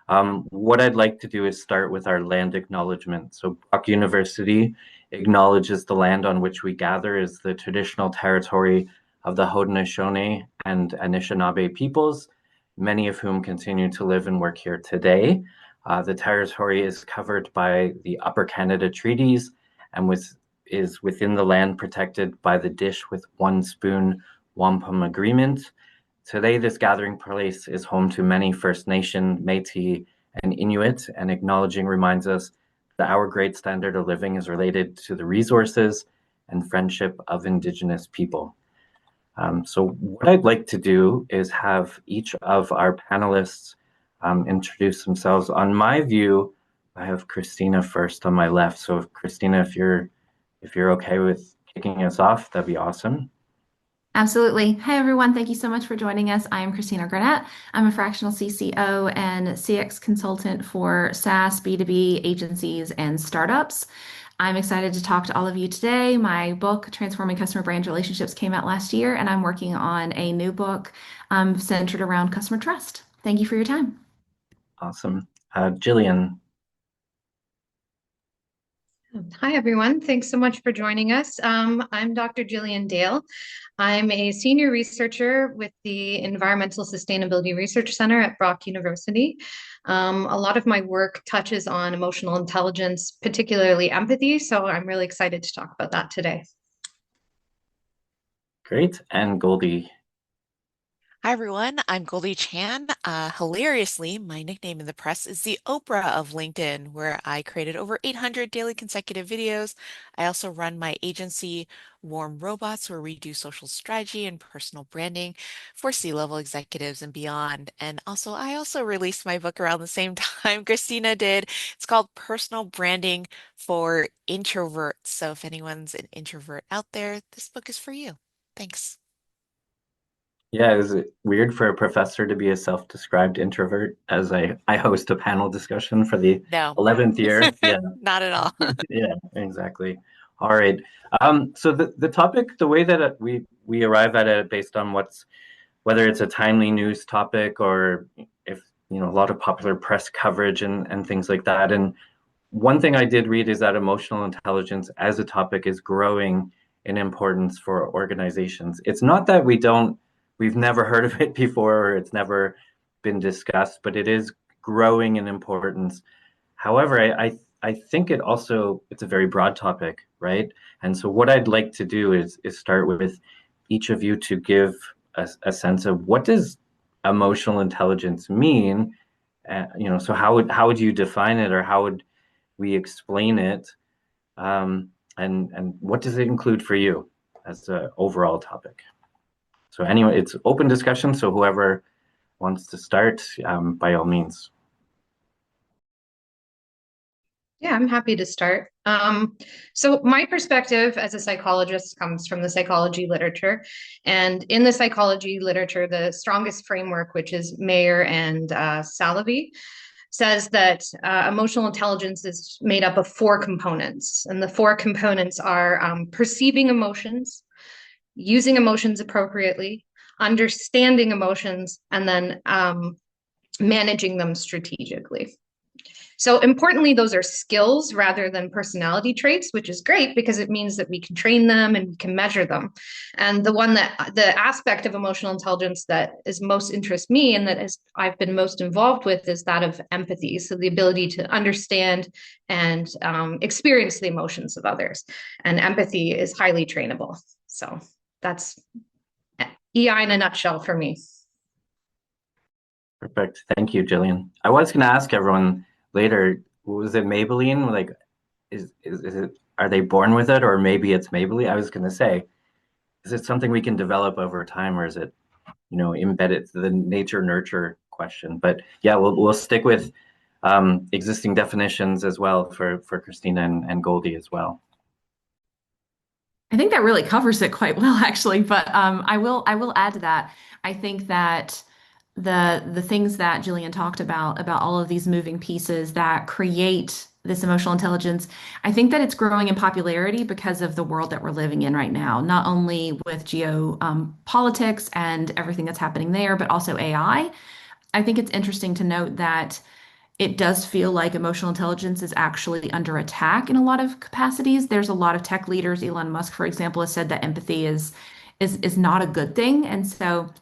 What I'd like to do is start with our land acknowledgement. So Brock University acknowledges the land on which we gather is the traditional territory of the Haudenosaunee and Anishinaabe peoples, many of whom continue to live and work here today. The territory is covered by the Upper Canada Treaties and is within the land protected by the Dish with One Spoon Wampum Agreement. Today, this gathering place is home to many First Nation, Métis, and Inuit, and acknowledging reminds us that our great standard of living is related to the resources and friendship of Indigenous people. So what I'd like to do is have each of our panelists introduce themselves. On my view, I have Christina first on my left. So Christina, if you're okay with kicking us off, that'd be awesome. Absolutely. Hi, everyone. Thank you so much for joining us. I am Christina Garnett. I'm a fractional CCO and CX consultant for SaaS, B2B agencies, and startups. I'm excited to talk to all of you today. My book, Transforming Customer Brand Relationships, came out last year, and I'm working on a new book centered around customer trust. Thank you for your time. Awesome. Gillian. Hi, everyone. Thanks so much for joining us. I'm Dr. Gillian Dale. I'm a senior researcher with the Environmental Sustainability Research Center at Brock University. A lot of my work touches on emotional intelligence, particularly empathy, so I'm really excited to talk about that today. Great. And Goldie. Hi, everyone. I'm Goldie Chan. Hilariously, my nickname in the press is the Oprah of LinkedIn, where I created over 800 daily consecutive videos. I also run my agency, Warm Robots, where we do social strategy and personal branding for C-level executives and beyond. And I also released my book around the same time Christina did. It's called Personal Branding for Introverts. So if anyone's an introvert out there, this book is for you. Thanks. Yeah, is it weird for a professor to be a self-described introvert as I host a panel discussion for the No, 11th year? Yeah, not at all. yeah, exactly. All right. So the topic, the way that we arrive at it based on whether it's a timely news topic or if a lot of popular press coverage and things like that. And one thing I did read is that emotional intelligence as a topic is growing in importance for organizations. It's not that we've never heard of it before or it's never been discussed, but it is growing in importance. However, I think it's a very broad topic, right? And so what I'd like to do is start with each of you to give a sense of what does emotional intelligence mean? So how would you define it, or how would we explain it, and what does it include for you as an overall topic? So anyway, it's open discussion. So whoever wants to start, by all means. Yeah, I'm happy to start. So my perspective as a psychologist comes from the psychology literature. And in the psychology literature, the strongest framework, which is Mayer and Salovey, says that emotional intelligence is made up of four components. And the four components are perceiving emotions, using emotions appropriately, understanding emotions, and then managing them strategically. So importantly, those are skills rather than personality traits, which is great because it means that we can train them and we can measure them. And the aspect of emotional intelligence that is most interests me and I've been most involved with is that of empathy. So the ability to understand and experience the emotions of others. And empathy is highly trainable. So that's EI in a nutshell for me. Perfect. Thank you, Gillian. I was going to ask everyone later, was it Maybelline? Like, is it, are they born with it, or maybe it's Maybelline? I was going to say, is it something we can develop over time, or is it, embedded, the nature nurture question? But yeah, we'll stick with existing definitions as well for Christina and Goldie as well. I think that really covers it quite well, actually. But I will add to that. I think that the things that Jillian talked about all of these moving pieces that create this emotional intelligence, I think that it's growing in popularity because of the world that we're living in right now, not only with politics and everything that's happening there, but also AI. I think it's interesting to note that it does feel like emotional intelligence is actually under attack in a lot of capacities. There's a lot of tech leaders. Elon Musk, for example, has said that empathy is not a good thing. And so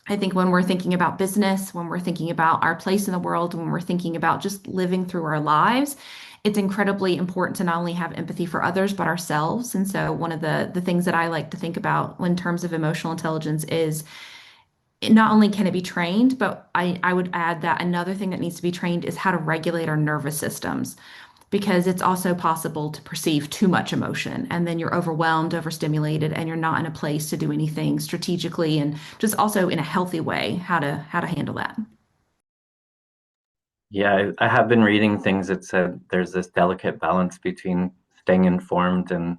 I think when we're thinking about business, when we're thinking about our place in the world, when we're thinking about just living through our lives, it's incredibly important to not only have empathy for others, but ourselves. And so one of the things that I like to think about in terms of emotional intelligence is not only can it be trained, but I would add that another thing that needs to be trained is how to regulate our nervous systems, because it's also possible to perceive too much emotion and then you're overwhelmed, overstimulated, and you're not in a place to do anything strategically and just also in a healthy way, how to handle that. Yeah, I have been reading things that said there's this delicate balance between staying informed and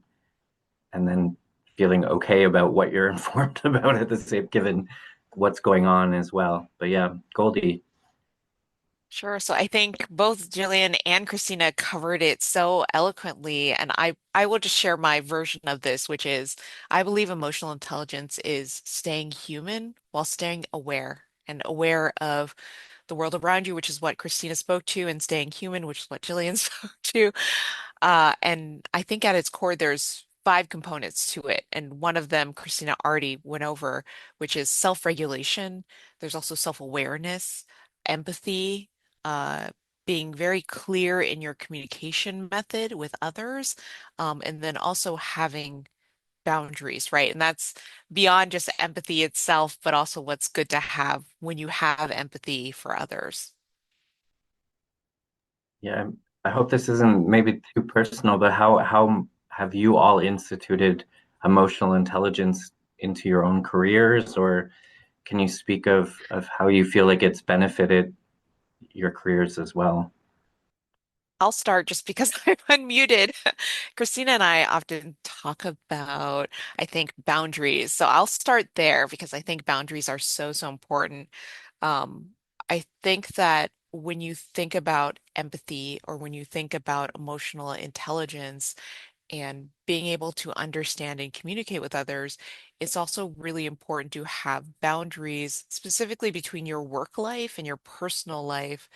then feeling okay about what you're informed about at the same, given what's going on as well. But yeah, Goldie, Sure. So I think both Gillian and Christina covered it so eloquently, and I will just share my version of this, which is I believe emotional intelligence is staying human while staying aware and aware of the world around you, which is what Christina spoke to, and staying human, which is what Gillian spoke to. And I think at its core, there's five components to it. And one of them, Christina already went over, which is self-regulation. There's also self-awareness, empathy, uh, being very clear in your communication method with others, and then also having boundaries, right? And that's beyond just empathy itself, but also what's good to have when you have empathy for others. yeah, I hope this isn't maybe too personal, but how have you all instituted emotional intelligence into your own careers, or can you speak of how you feel like it's benefited your careers as well? I'll start just because I'm unmuted. Christina and I often talk about, I think, boundaries. So I'll start there because I think boundaries are so, so important. Um, I think that when you think about empathy or when you think about emotional intelligence and being able to understand and communicate with others, it's also really important to have boundaries, specifically between your work life and your personal life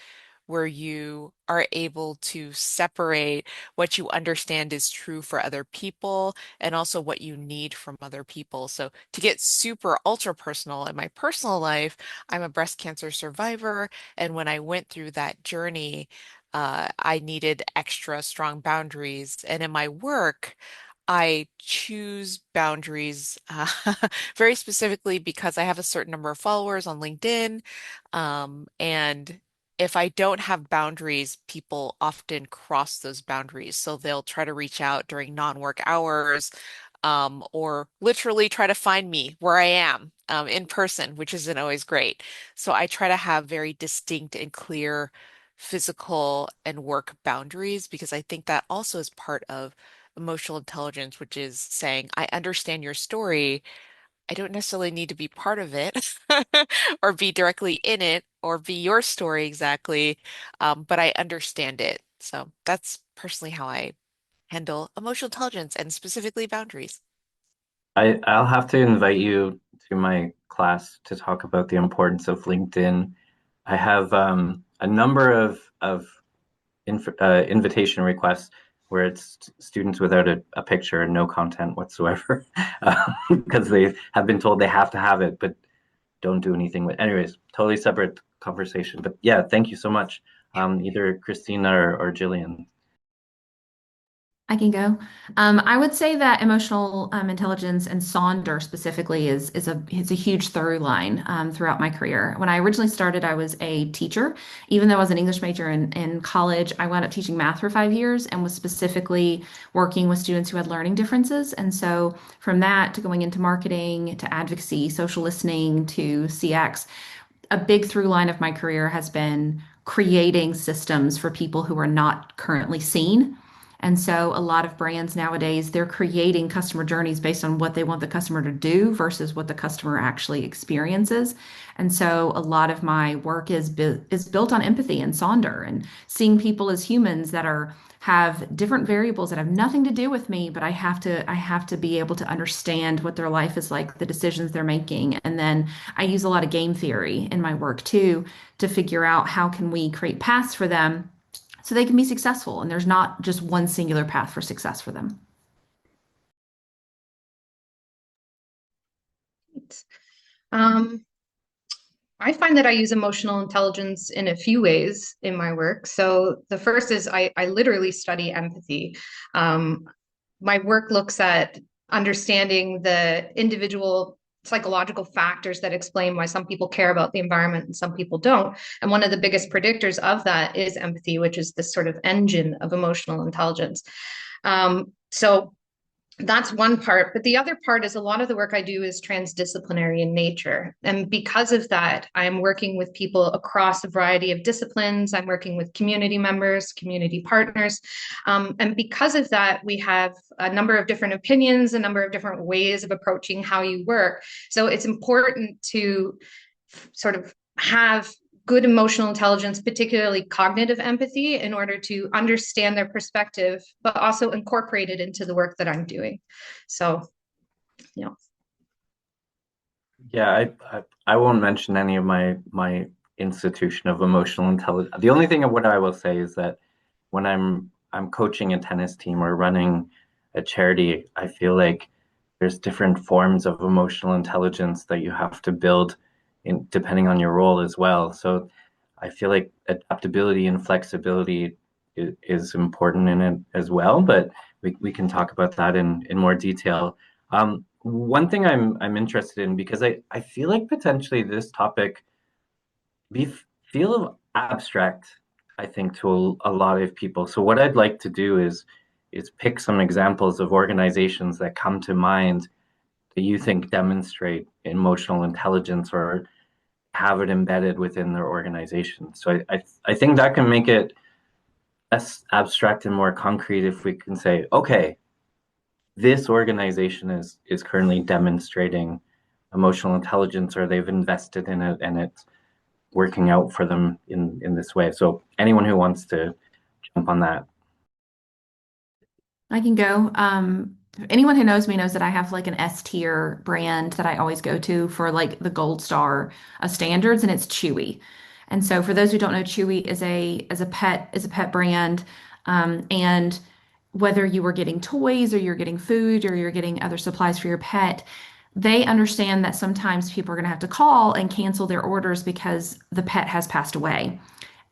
where you are able to separate what you understand is true for other people and also what you need from other people. So, to get super ultra personal in my personal life, I'm a breast cancer survivor. And when I went through that journey, I needed extra strong boundaries. And in my work, I choose boundaries very specifically because I have a certain number of followers on LinkedIn. And if I don't have boundaries, people often cross those boundaries. So they'll try to reach out during non-work hours, or literally try to find me where I am, in person, which isn't always great. So I try to have very distinct and clear physical and work boundaries because I think that also is part of emotional intelligence, which is saying, I understand your story. I don't necessarily need to be part of it or be directly in it or be your story exactly, but I understand it. So that's personally how I handle emotional intelligence and specifically boundaries. I'll have to invite you to my class to talk about the importance of LinkedIn. I have a number of invitation requests where it's students without a picture and no content whatsoever because they have been told they have to have it, but don't do anything with. Anyways, totally separate conversation. But yeah, thank you so much. Either Christina or Gillian. I can go. I would say that emotional intelligence and Sonder specifically is a huge through line throughout my career. When I originally started, I was a teacher. Even though I was an English major in college, I wound up teaching math for 5 years and was specifically working with students who had learning differences. And so from that to going into marketing to advocacy, social listening to CX, a big through line of my career has been creating systems for people who are not currently seen And so a lot of brands nowadays, they're creating customer journeys based on what they want the customer to do versus what the customer actually experiences. And so a lot of my work is built on empathy and Sonder and seeing people as humans that are have different variables that have nothing to do with me, but I have to be able to understand what their life is like, the decisions they're making. And then I use a lot of game theory in my work too to figure out how can we create paths for them so they can be successful and there's not just one singular path for success for them. Um, I find that I use emotional intelligence in a few ways in my work. So the first is I literally study empathy. Um, my work looks at understanding the individual psychological factors that explain why some people care about the environment and some people don't. And one of the biggest predictors of that is empathy, which is this sort of engine of emotional intelligence. So that's one part. But the other part is a lot of the work I do is transdisciplinary in nature. And because of that, I'm working with people across a variety of disciplines. I'm working with community members, community partners. And because of that, we have a number of different opinions, a number of different ways of approaching how you work. So it's important to sort of have good emotional intelligence, particularly cognitive empathy, in order to understand their perspective, but also incorporate it into the work that I'm doing. So, you know. Yeah, I won't mention any of my institution of emotional intelligence. The only thing of what I will say is that when I'm coaching a tennis team or running a charity, I feel like there's different forms of emotional intelligence that you have to build in depending on your role as well. So I feel like adaptability and flexibility is important in it as well, but we can talk about that in more detail. One thing I'm interested in because I feel like potentially this topic we feel abstract, I think, to a lot of people. So what I'd like to do is pick some examples of organizations that come to mind that you think demonstrate emotional intelligence or have it embedded within their organization. So I think that can make it less abstract and more concrete if we can say, okay, this organization is currently demonstrating emotional intelligence or they've invested in it and it's working out for them in this way. So anyone who wants to jump on that. I can go. Anyone who knows me knows that I have like an S tier brand that I always go to for like the gold star standards, and it's Chewy. And so for those who don't know, Chewy is a pet brand, and whether you are getting toys or you're getting food or you're getting other supplies for your pet, they understand that sometimes people are going to have to call and cancel their orders because the pet has passed away.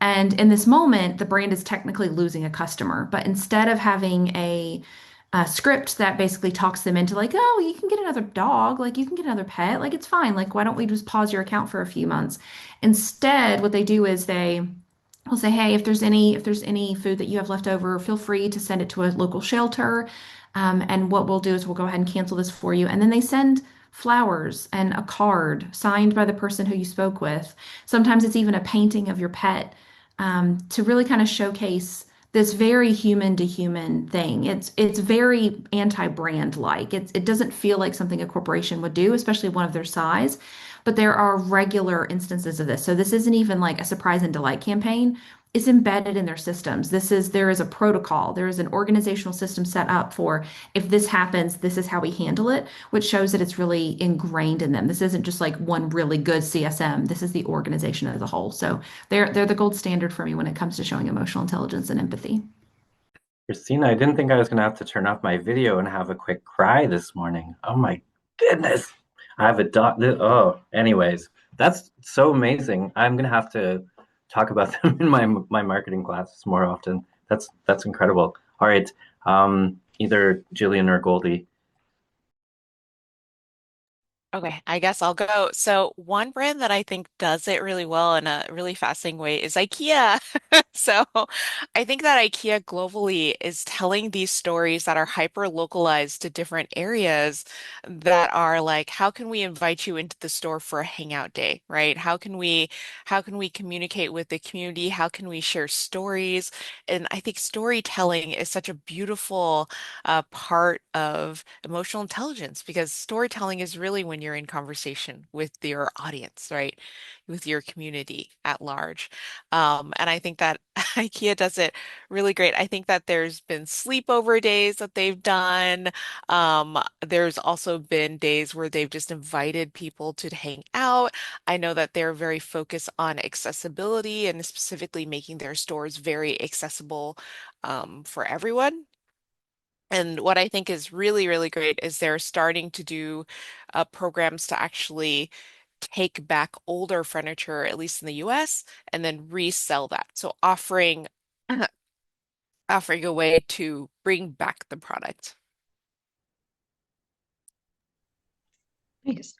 And in this moment, the brand is technically losing a customer. But instead of having a script that basically talks them into like, oh, you can get another dog, like you can get another pet, like it's fine. Like, why don't we just pause your account for a few months? Instead, what they do is they will say, hey, if there's any food that you have left over, feel free to send it to a local shelter. And what we'll do is we'll go ahead and cancel this for you. And then they send flowers and a card signed by the person who you spoke with. Sometimes it's even a painting of your pet to really kind of showcase this very human to human thing. It's very anti-brand like. It doesn't feel like something a corporation would do, especially one of their size. But there are regular instances of this. So this isn't even like a surprise and delight campaign. It's embedded in their systems. There is a protocol. There is an organizational system set up for if this happens, this is how we handle it, which shows that it's really ingrained in them. This isn't just like one really good CSM. This is the organization as a whole. So they're the gold standard for me when it comes to showing emotional intelligence and empathy. Christina, I didn't think I was going to have to turn off my video and have a quick cry this morning. Oh my goodness. I have a dot. Oh, anyways, that's so amazing. I'm going to have to talk about them in my marketing classes more often. That's incredible. All right. Either Gillian or Goldie. Okay, I guess I'll go. So one brand that I think does it really well in a really fascinating way is IKEA. So I think that IKEA globally is telling these stories that are hyper localized to different areas that are like, how can we invite you into the store for a hangout day, right? How can we communicate with the community? How can we share stories? And I think storytelling is such a beautiful part of emotional intelligence because storytelling is really when you're in conversation with your audience, right? With your community at large. And I think that IKEA does it really great. I think that there's been sleepover days that they've done. There's also been days where they've just invited people to hang out. I know that they're very focused on accessibility and specifically making their stores very accessible for everyone. And what I think is really, really great is they're starting to do programs to actually take back older furniture, at least in the US, and then resell that. So offering a way to bring back the product. Nice.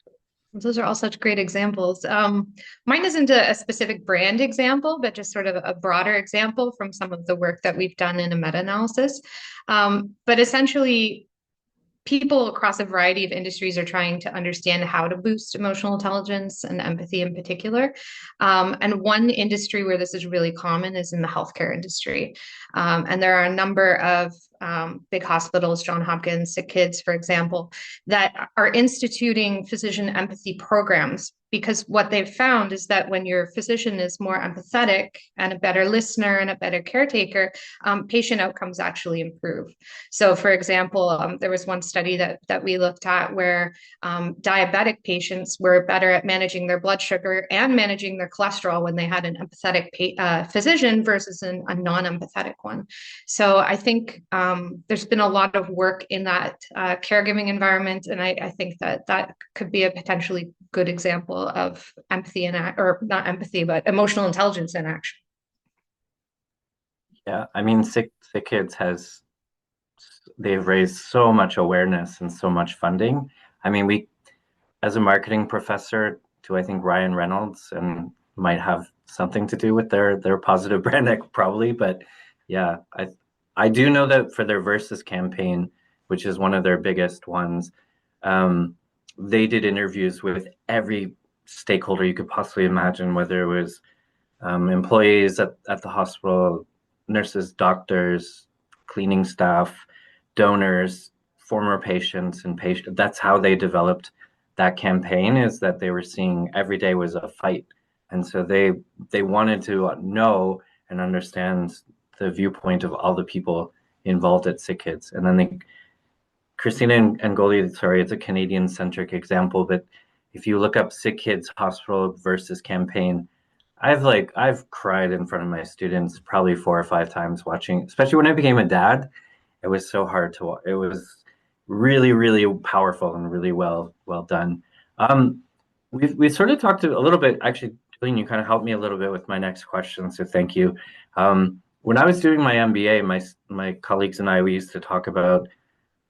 Those are all such great examples. Mine isn't a specific brand example, but just sort of a broader example from some of the work that we've done in a meta-analysis. But essentially, people across a variety of industries are trying to understand how to boost emotional intelligence and empathy in particular. And one industry where this is really common is in the healthcare industry. And there are a number of big hospitals, John Hopkins, Sick Kids, for example, that are instituting physician empathy programs because what they've found is that when your physician is more empathetic and a better listener and a better caretaker, patient outcomes actually improve. So, for example, there was one study that we looked at where diabetic patients were better at managing their blood sugar and managing their cholesterol when they had an empathetic physician versus a non-empathetic one. So, I think there's been a lot of work in that caregiving environment, and I think that that could be a potentially good example of empathy or not empathy, but emotional intelligence in action. Yeah, I mean, Sick Kids has they've raised so much awareness and so much funding. I mean, we as a marketing professor to I think Ryan Reynolds and might have something to do with their positive brand probably, but yeah, I do know that for their Versus campaign, which is one of their biggest ones, they did interviews with every stakeholder you could possibly imagine, whether it was employees at the hospital, nurses, doctors, cleaning staff, donors, former patients, and patient. That's how they developed that campaign. Is that they were seeing every day was a fight, and so they wanted to know and understand the viewpoint of all the people involved at Sick Kids. And then Christina and Goldie, sorry, it's a Canadian centric example, but if you look up Sick Kids Hospital versus campaign, I've cried in front of my students probably 4 or 5 times watching, especially when I became a dad. It was so hard to watch. It was really, really powerful and really well done. Um, we sort of talked a little bit. Actually, Julian, you kind of helped me a little bit with my next question, so thank you. When I was doing my MBA, my colleagues and I we used to talk about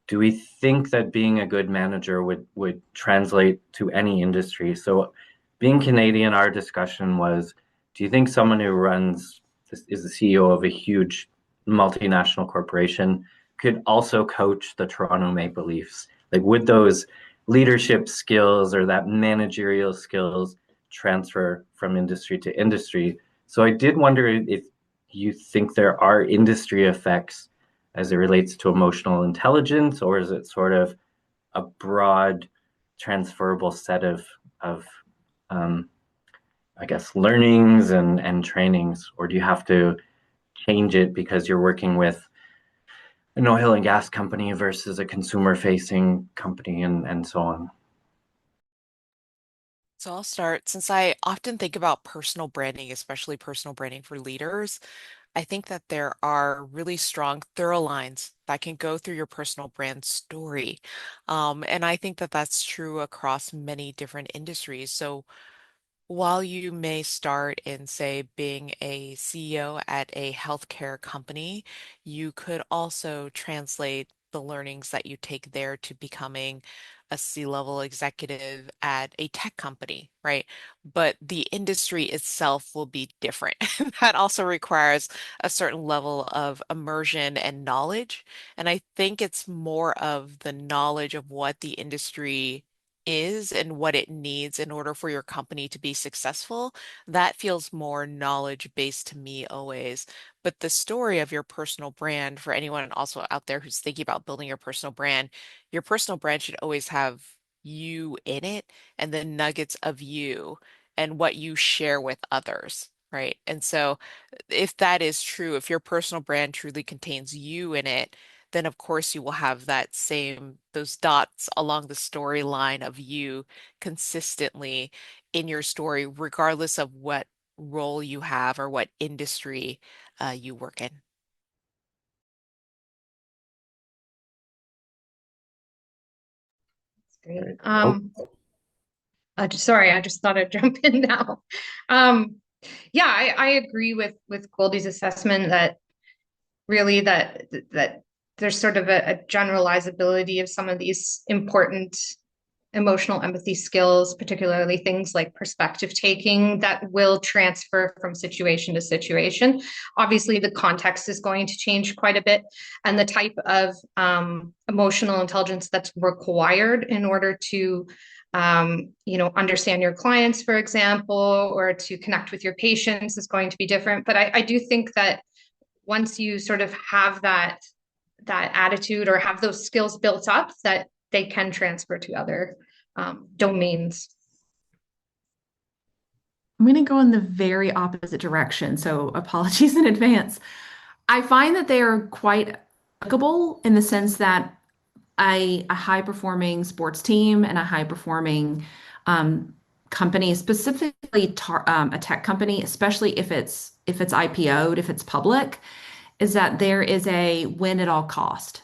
do we think that being a good manager would translate to any industry? So, being Canadian, our discussion was, do you think someone who runs is the CEO of a huge multinational corporation could also coach the Toronto Maple Leafs? Like, would those leadership skills or that managerial skills transfer from industry to industry? So, I did wonder if you think there are industry effects as it relates to emotional intelligence, or is it sort of a broad transferable set of um, I guess learnings and trainings, or do you have to change it because you're working with an oil and gas company versus a consumer facing company and so on? So I'll start. Since I often think about personal branding, especially personal branding for leaders, I think that there are really strong thorough lines that can go through your personal brand story. And I think that that's true across many different industries. So while you may start in, say, being a CEO at a healthcare company, you could also translate the learnings that you take there to becoming a C-level executive at a tech company, right? But the industry itself will be different. That also requires a certain level of immersion and knowledge. And I think it's more of the knowledge of what the industry is and what it needs in order for your company to be successful. That feels more knowledge-based to me always. But the story of your personal brand, for anyone also out there who's thinking about building your personal brand should always have you in it and the nuggets of you and what you share with others, right? And so if that is true, if your personal brand truly contains you in it, then of course you will have those dots along the storyline of you consistently in your story, regardless of what role you have or what industry you work in. Great. Oh, Sorry, I just thought I'd jump in now. Yeah, I agree with Goldie's assessment that really that there's sort of a generalizability of some of these important emotional empathy skills, particularly things like perspective taking, that will transfer from situation to situation. Obviously, the context is going to change quite a bit, and the type of emotional intelligence that's required in order to understand your clients, for example, or to connect with your patients is going to be different. But I do think that once you sort of have that attitude or have those skills built up, that they can transfer to other domains. I'm going to go in the very opposite direction, so apologies in advance. I find that they are quite applicable in the sense that a high performing sports team and a high performing company, specifically a tech company, especially if it's IPO'd, if it's public, is that there is a win at all cost.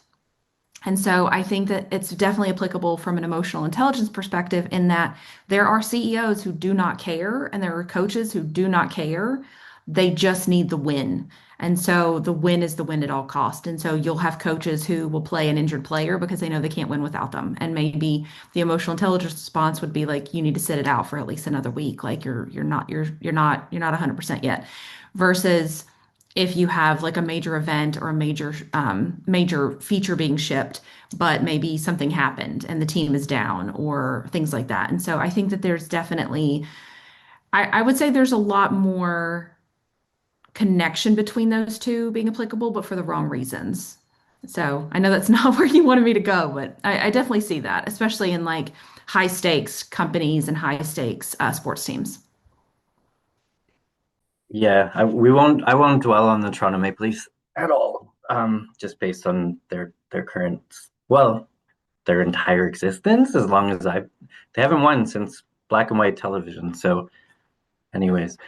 And so I think that it's definitely applicable from an emotional intelligence perspective in that there are CEOs who do not care and there are coaches who do not care. They just need the win. And so the win is the win at all cost. And so you'll have coaches who will play an injured player because they know they can't win without them. And maybe the emotional intelligence response would be like, you need to sit it out for at least another week. Like you're not 100% yet. Versus if you have like a major event or a major feature being shipped, but maybe something happened and the team is down or things like that. And so I think that there's definitely, I would say there's a lot more connection between those two being applicable, but for the wrong reasons. So I know that's not where you wanted me to go, but I definitely see that, especially in like high stakes companies and high stakes sports teams. yeah. I won't dwell on the Toronto Maple Leafs at all. Just based on their current, well, their entire existence. As long as they haven't won since black and white television. So, anyways,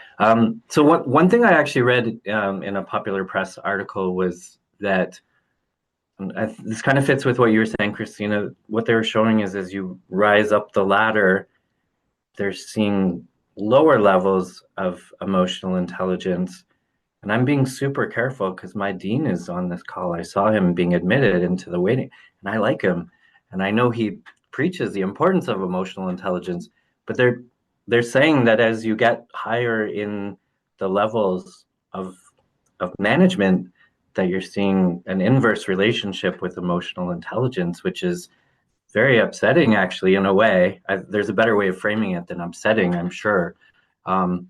so one thing I actually read in a popular press article was that this kind of fits with what you were saying, Christina. What they were showing is as you rise up the ladder, they're seeing lower levels of emotional intelligence. And I'm being super careful because my dean is on this call. I saw him being admitted into the waiting, and I like him. And I know he preaches the importance of emotional intelligence, but they're saying that as you get higher in the levels of management, that you're seeing an inverse relationship with emotional intelligence, which is very upsetting, actually, in a way. There's a better way of framing it than upsetting, I'm sure. But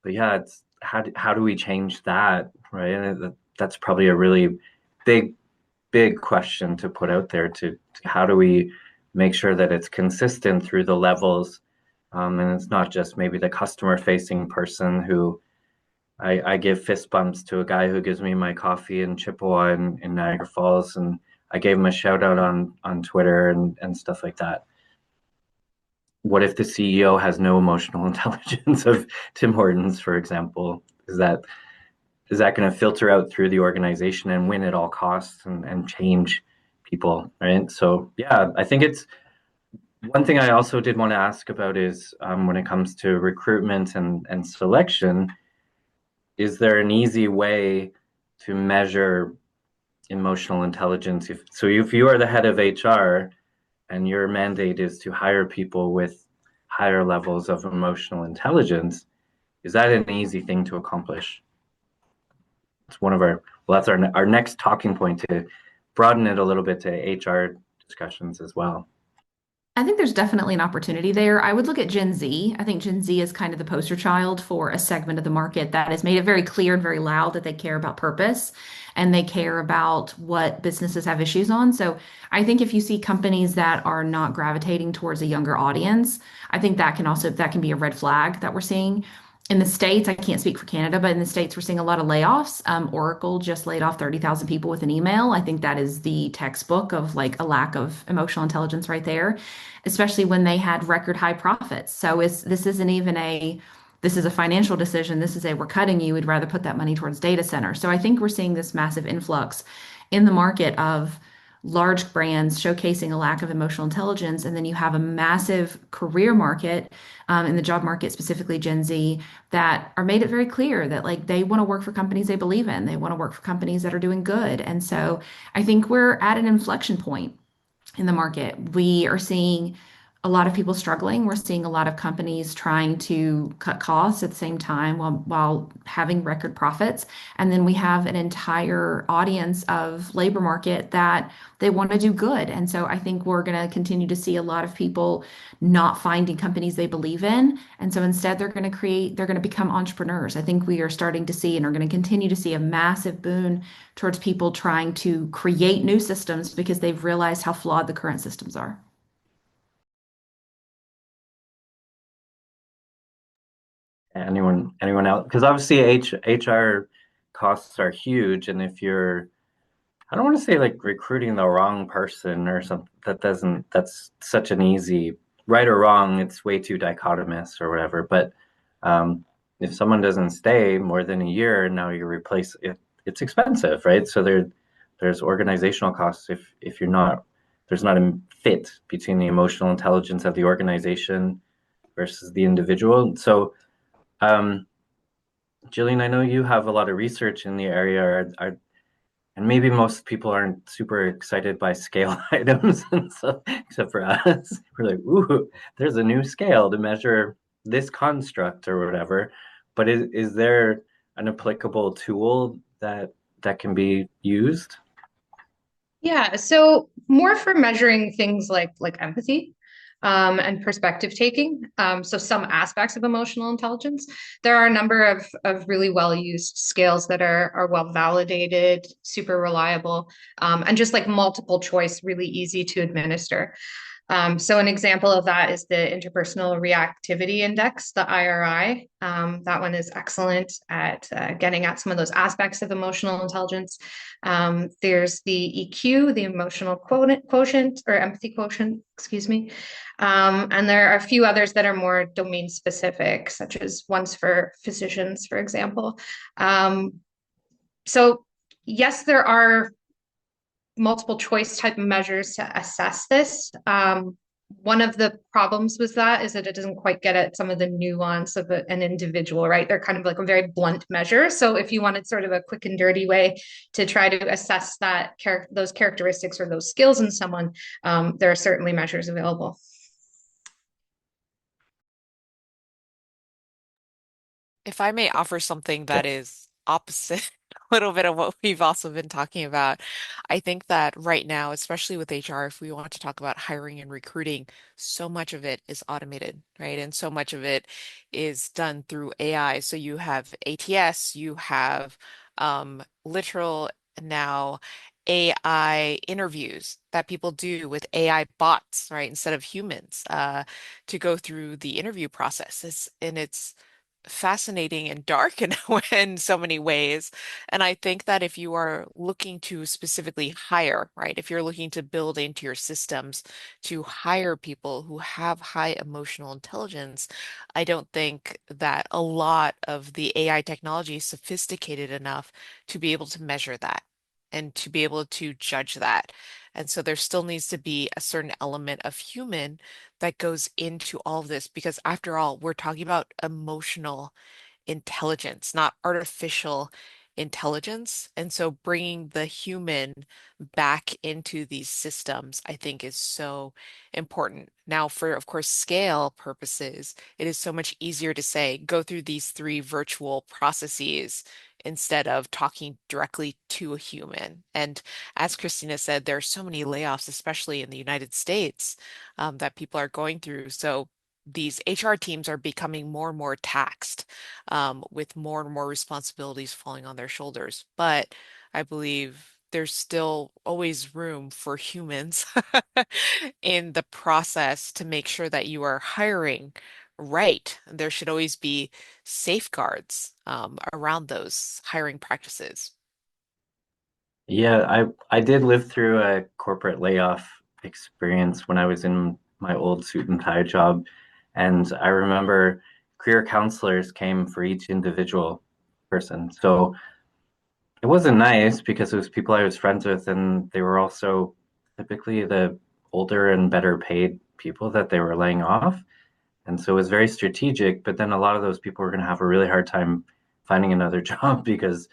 yeah, it's how do we change that, right? And that's probably a really big, big question to put out there to how do we make sure that it's consistent through the levels, and it's not just maybe the customer facing person who I give fist bumps to a guy who gives me my coffee in Chippewa in Niagara Falls, and I gave him a shout out on Twitter and stuff like that. What if the CEO has no emotional intelligence of Tim Hortons, for example? Is that going to filter out through the organization and win at all costs and change people, right? So yeah, I think it's one thing I also did want to ask about is when it comes to recruitment and selection, is there an easy way to measure emotional intelligence? If you are the head of HR, and your mandate is to hire people with higher levels of emotional intelligence, is that an easy thing to accomplish? It's one of our, well, that's our next talking point, to broaden it a little bit to HR discussions as well. I think there's definitely an opportunity there. I would look at Gen Z. I think Gen Z is kind of the poster child for a segment of the market that has made it very clear and very loud that they care about purpose and they care about what businesses have issues on. So I think if you see companies that are not gravitating towards a younger audience, I think that can be a red flag that we're seeing. In the States, I can't speak for Canada, but in the States, we're seeing a lot of layoffs. Oracle just laid off 30,000 people with an email. I think that is the textbook of like a lack of emotional intelligence right there, especially when they had record high profits. So this isn't even this is a financial decision. This is we're cutting you. We'd rather put that money towards data centers. So I think we're seeing this massive influx in the market of large brands showcasing a lack of emotional intelligence. And then you have a massive career market in the job market, specifically Gen Z, that are made it very clear that like they want to work for companies they believe in. They want to work for companies that are doing good. And so I think we're at an inflection point in the market. We are seeing a lot of people struggling. We're seeing a lot of companies trying to cut costs at the same time while having record profits. And then we have an entire audience of labor market that they want to do good. And so I think we're going to continue to see a lot of people not finding companies they believe in. And so instead they're going to become entrepreneurs. I think we are starting to see and are going to continue to see a massive boon towards people trying to create new systems because they've realized how flawed the current systems are. Anyone else? Because obviously HR costs are huge, and if you're, I don't want to say like recruiting the wrong person or something, that's such an easy, right or wrong, it's way too dichotomous or whatever. But if someone doesn't stay more than a year and now you replace it, it's expensive, right? So there's organizational costs if you're not, there's not a fit between the emotional intelligence of the organization versus the individual. So Gillian, I know you have a lot of research in the area, and maybe most people aren't super excited by scale items, and so, except for us. We're like, ooh, there's a new scale to measure this construct or whatever. But is there an applicable tool that can be used? Yeah, so more for measuring things like empathy and perspective taking. So some aspects of emotional intelligence. There are a number of really well used scales that are well validated, super reliable, and just like multiple choice, really easy to administer. So an example of that is the Interpersonal Reactivity Index, the IRI. That one is excellent at getting at some of those aspects of emotional intelligence. There's the EQ, the emotional quotient or empathy quotient, excuse me. And there are a few others that are more domain specific, such as ones for physicians, for example. So yes, there are multiple choice type of measures to assess this. One of the problems with that is that it doesn't quite get at some of the nuance of an individual, right? They're kind of like a very blunt measure. So if you wanted sort of a quick and dirty way to try to assess those characteristics or those skills in someone, there are certainly measures available. If I may offer something Yeah. that is opposite a little bit of what we've also been talking about, I think that right now, especially with HR, if we want to talk about hiring and recruiting, so much of it is automated, right? And so much of it is done through AI. So you have ATS, you have literal now AI interviews that people do with AI bots, right, instead of humans, to go through the interview process. And it's fascinating and dark in, in so many ways. And I think that if you are looking to specifically hire, right, if you're looking to build into your systems to hire people who have high emotional intelligence, I don't think that a lot of the AI technology is sophisticated enough to be able to measure that and to be able to judge that. And so there still needs to be a certain element of human that goes into all of this because after all, we're talking about emotional intelligence, not artificial intelligence. And so bringing the human back into these systems, I think, is so important. Now, for, of course, scale purposes, it is so much easier to say, go through these three virtual processes instead of talking directly to a human. And as Christina said, there are so many layoffs, especially in the United States, that people are going through. So these HR teams are becoming more and more taxed, with more and more responsibilities falling on their shoulders. But I believe there's still always room for humans in the process to make sure that you are hiring right. There should always be safeguards around those hiring practices. Yeah, I did live through a corporate layoff experience when I was in my old suit and tie job. And I remember career counselors came for each individual person. So it wasn't nice because it was people I was friends with, and they were also typically the older and better paid people that they were laying off. And so it was very strategic, but then a lot of those people were going to have a really hard time finding another job because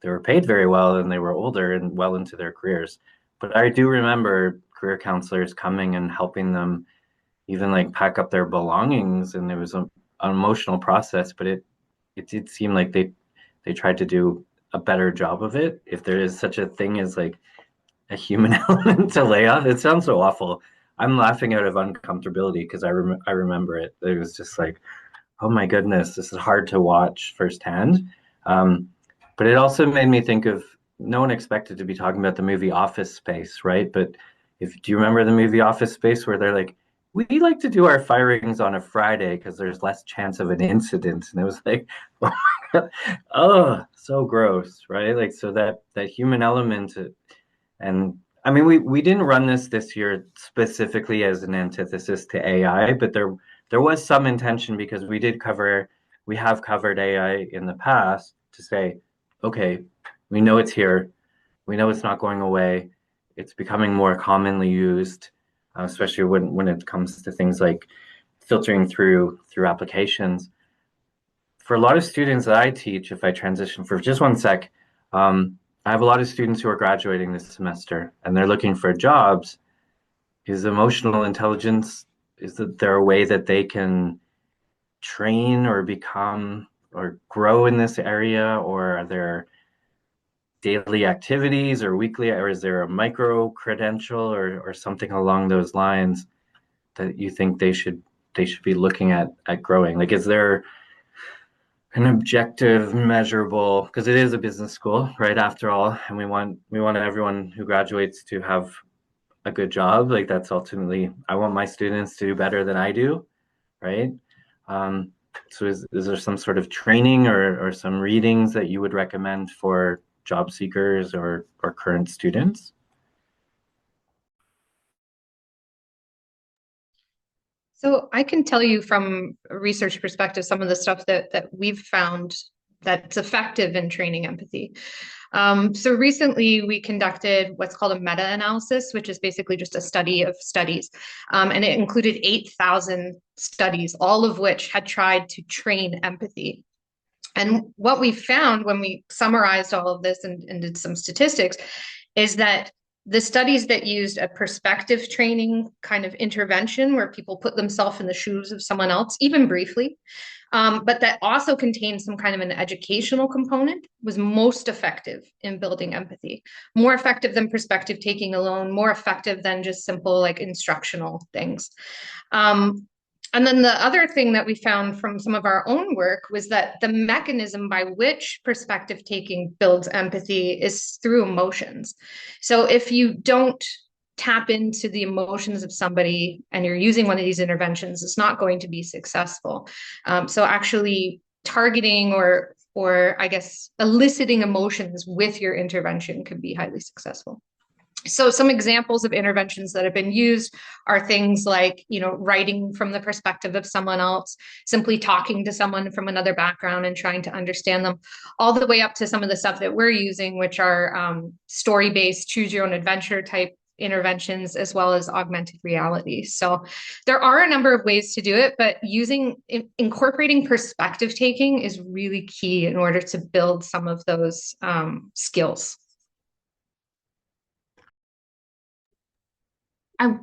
they were paid very well and they were older and well into their careers. But I do remember career counselors coming and helping them even like pack up their belongings, and it was an emotional process, but it did seem like they tried to do a better job of it. If there is such a thing as like a human element to layoff, it sounds so awful. I'm laughing out of uncomfortability because I remember it. It was just like, oh my goodness, this is hard to watch firsthand. Um, but it also made me think of, no one expected to be talking about the movie Office Space, right? But if do you remember the movie Office Space where they're like, we like to do our firings on a Friday because there's less chance of an incident, and it was like, oh my God, oh, so gross, right? Like so that human element, and I mean we didn't run this year specifically as an antithesis to AI, but there was some intention because we have covered AI in the past to say, okay, we know it's here, we know it's not going away, it's becoming more commonly used, especially when it comes to things like filtering through applications. For a lot of students that I teach, if I transition for just one sec, I have a lot of students who are graduating this semester and they're looking for jobs. Is emotional intelligence, is that there a way that they can train or become or grow in this area, or are there daily activities or weekly, or is there a micro credential or something along those lines that you think they should be looking at growing? Like, is there an objective, measurable, because it is a business school, right? After all, and we want everyone who graduates to have a good job. Like that's ultimately, I want my students to do better than I do, right? Um, so is there some sort of training or some readings that you would recommend for job seekers or current students? So I can tell you from a research perspective some of the stuff that we've found that's effective in training empathy. So recently we conducted what's called a meta-analysis, which is basically just a study of studies. And it included 8,000 studies, all of which had tried to train empathy. And what we found when we summarized all of this and did some statistics is that the studies that used a perspective training kind of intervention where people put themselves in the shoes of someone else, even briefly, but that also contained some kind of an educational component, was most effective in building empathy. More effective than perspective taking alone, more effective than just simple like instructional things. And then the other thing that we found from some of our own work was that the mechanism by which perspective taking builds empathy is through emotions. So if you don't tap into the emotions of somebody and you're using one of these interventions, it's not going to be successful. So actually targeting or I guess eliciting emotions with your intervention could be highly successful. So some examples of interventions that have been used are things like, writing from the perspective of someone else, simply talking to someone from another background and trying to understand them, all the way up to some of the stuff that we're using, which are story-based, choose your own adventure type interventions as well as augmented reality. So there are a number of ways to do it, but incorporating perspective taking is really key in order to build some of those skills.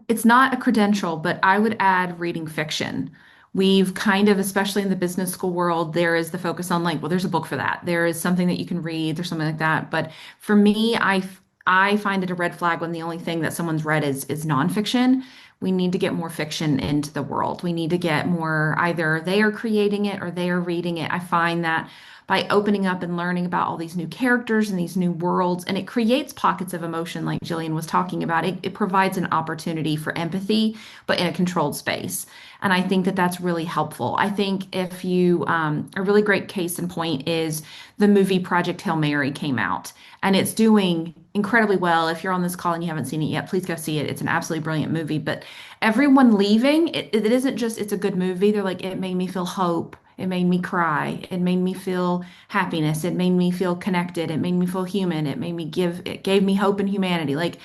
It's not a credential, but I would add reading fiction. We've kind of, especially in the business school world, there is the focus on like, well, there's a book for that. There is something that you can read or something like that. But for me, I find it a red flag when the only thing that someone's read is nonfiction. We need to get more fiction into the world. We need to get more, either they are creating it or they are reading it. I find that by opening up and learning about all these new characters and these new worlds, and it creates pockets of emotion, like Jillian was talking about. It provides an opportunity for empathy, but in a controlled space. And I think that that's really helpful. I think if you, a really great case in point is the movie Project Hail Mary came out, and it's doing incredibly well. If you're on this call and you haven't seen it yet, please go see it. It's an absolutely brilliant movie. But everyone leaving, it isn't just it's a good movie. They're like, it made me feel hope. It made me cry. It made me feel happiness. It made me feel connected. It made me feel human. It gave me hope and humanity. Like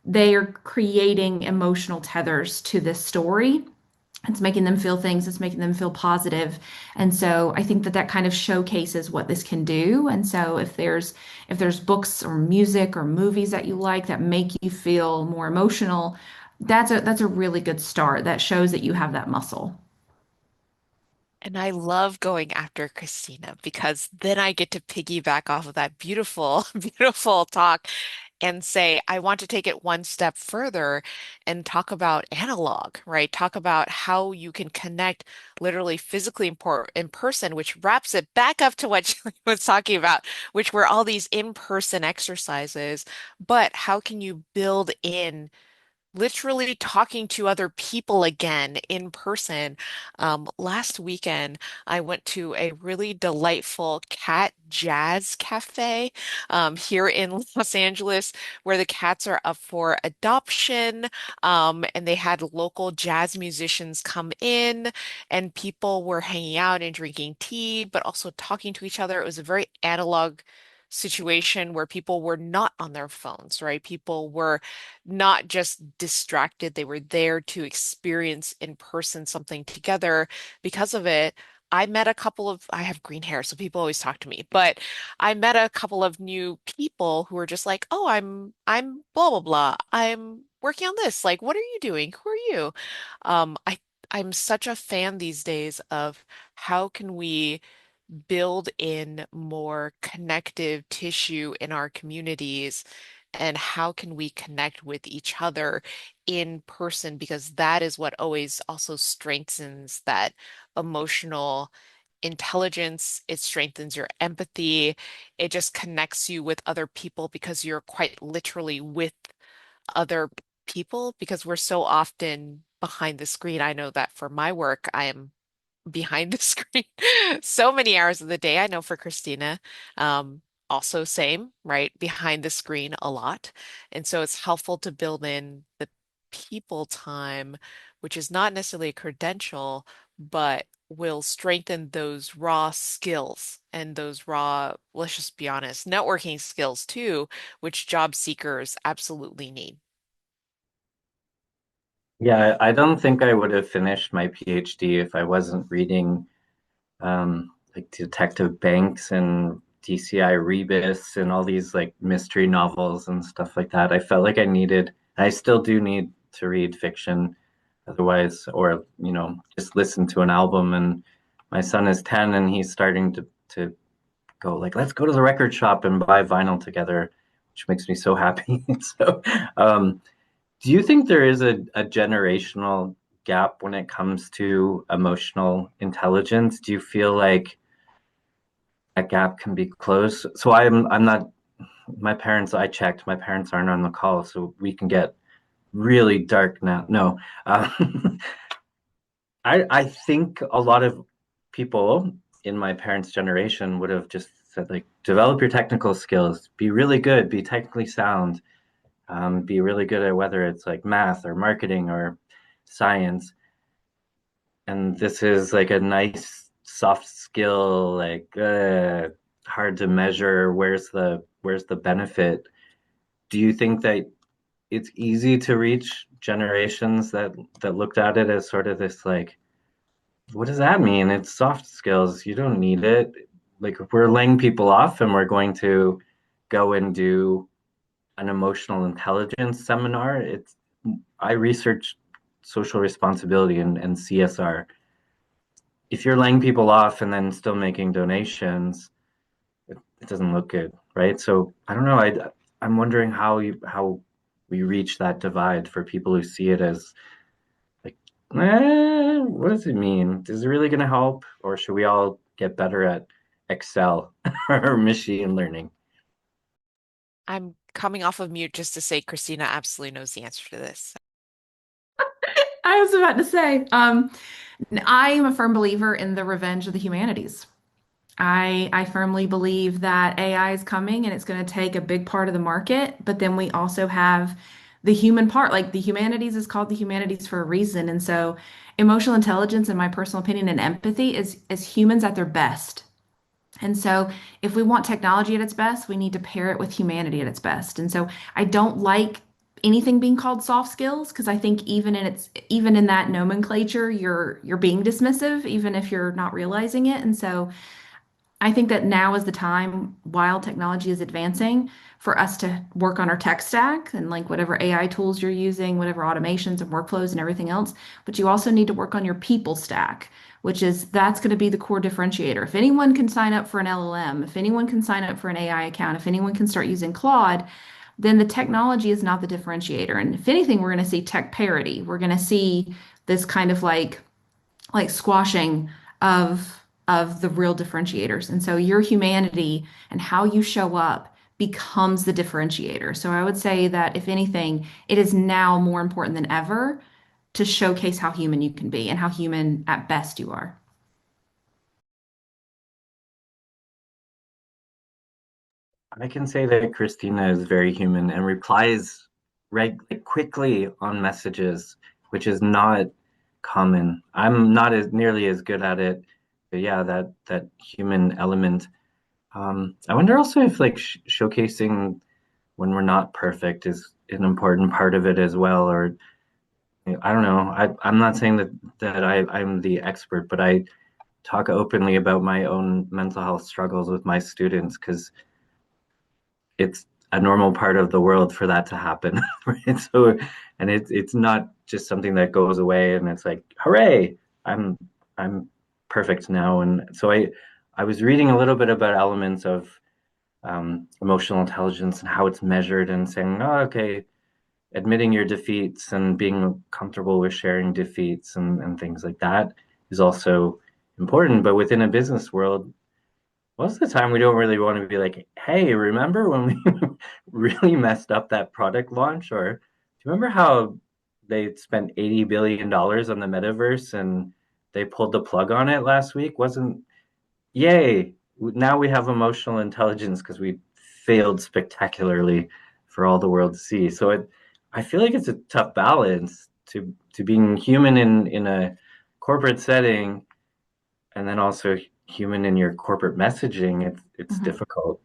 they are creating emotional tethers to this story. It's making them feel things, it's making them feel positive. And so I think that that kind of showcases what this can do. And so if there's books or music or movies that you like that make you feel more emotional, that's a really good start. That shows that you have that muscle. And I love going after Christina because then I get to piggyback off of that beautiful, beautiful talk and say, I want to take it one step further and talk about analog, right? Talk about how you can connect literally physically in person, which wraps it back up to what she was talking about, which were all these in-person exercises. But how can you build in literally talking to other people again in person? Last weekend, I went to a really delightful cat jazz cafe here in Los Angeles, where the cats are up for adoption. And they had local jazz musicians come in, and people were hanging out and drinking tea, but also talking to each other. It was a very analog situation where people were not on their phones, right? People were not just distracted, they were there to experience in person something together. Because of it, I have green hair, so people always talk to me, but I met a couple of new people who were just like, oh, I'm blah blah blah. I'm working on this. Like, what are you doing? Who are you? I'm such a fan these days of how can we build in more connective tissue in our communities, and how can we connect with each other in person, because that is what always also strengthens that emotional intelligence. It strengthens your empathy. It just connects you with other people because you're quite literally with other people, because we're so often behind the screen. I know that for my work, I am behind the screen so many hours of the day. I know for Christina, um, also same, right? Behind the screen a lot. And so it's helpful to build in the people time, which is not necessarily a credential, but will strengthen those raw skills and those raw, let's just be honest, networking skills too, which job seekers absolutely need. Yeah, I don't think I would have finished my PhD if I wasn't reading like Detective Banks and DCI Rebus and all these like mystery novels and stuff like that. I felt like I still do need to read fiction otherwise, or, just listen to an album. And my son is 10 and he's starting to go like, let's go to the record shop and buy vinyl together, which makes me so happy. So, um, do you think there is a generational gap when it comes to emotional intelligence? Do you feel like that gap can be closed? So I'm not, my parents, I checked, my parents aren't on the call, so we can get really dark now. No, I think a lot of people in my parents' generation would have just said like, develop your technical skills, be really good, be technically sound, be really good at whether it's like math or marketing or science. And this is like a nice soft skill, like hard to measure. Where's the benefit? Do you think that it's easy to reach generations that looked at it as sort of this like, what does that mean? It's soft skills. You don't need it. Like if we're laying people off and we're going to go and do an emotional intelligence seminar. It's I research social responsibility and CSR. If you're laying people off and then still making donations, it doesn't look good, right? So I don't know. I'm wondering how we reach that divide for people who see it as like, what does it mean? Is it really going to help, or should we all get better at Excel or machine learning? I'm coming off of mute just to say Christina absolutely knows the answer to this. I was about to say, I am a firm believer in the revenge of the humanities. I firmly believe that AI is coming and it's going to take a big part of the market, but then we also have the human part. Like the humanities is called the humanities for a reason. And so emotional intelligence, in my personal opinion, and empathy is humans at their best. And so, if we want technology at its best, we need to pair it with humanity at its best. And so, I don't like anything being called soft skills because I think even in that nomenclature, you're being dismissive, even if you're not realizing it. And so, I think that now is the time, while technology is advancing, for us to work on our tech stack and like whatever AI tools you're using, whatever automations and workflows and everything else. But you also need to work on your people stack, which is that's going to be the core differentiator. If anyone can sign up for an LLM, if anyone can sign up for an AI account, if anyone can start using Claude, then the technology is not the differentiator. And if anything, we're going to see tech parity. We're going to see this kind of like squashing of the real differentiators. And so your humanity and how you show up becomes the differentiator. So I would say that if anything, it is now more important than ever to showcase how human you can be and how human at best you are. I can say that Christina is very human and replies quickly on messages, which is not common. I'm not as nearly as good at it, but yeah, that human element. I wonder also if like showcasing when we're not perfect is an important part of it as well, or I don't know. I'm not saying that I'm the expert, but I talk openly about my own mental health struggles with my students because it's a normal part of the world for that to happen, right? So, and it's not just something that goes away and it's like, hooray, I'm I'm perfect now. And so I was reading a little bit about elements of emotional intelligence and how it's measured and saying, oh, okay, admitting your defeats and being comfortable with sharing defeats and things like that is also important. But within a business world, most of the time we don't really want to be like, hey, remember when we really messed up that product launch? Or do you remember how they spent $80 billion on the metaverse and they pulled the plug on it last week? Wasn't yay. Now we have emotional intelligence because we failed spectacularly for all the world to see. So I feel like it's a tough balance to being human in a corporate setting and then also human in your corporate messaging. It's Mhm. difficult.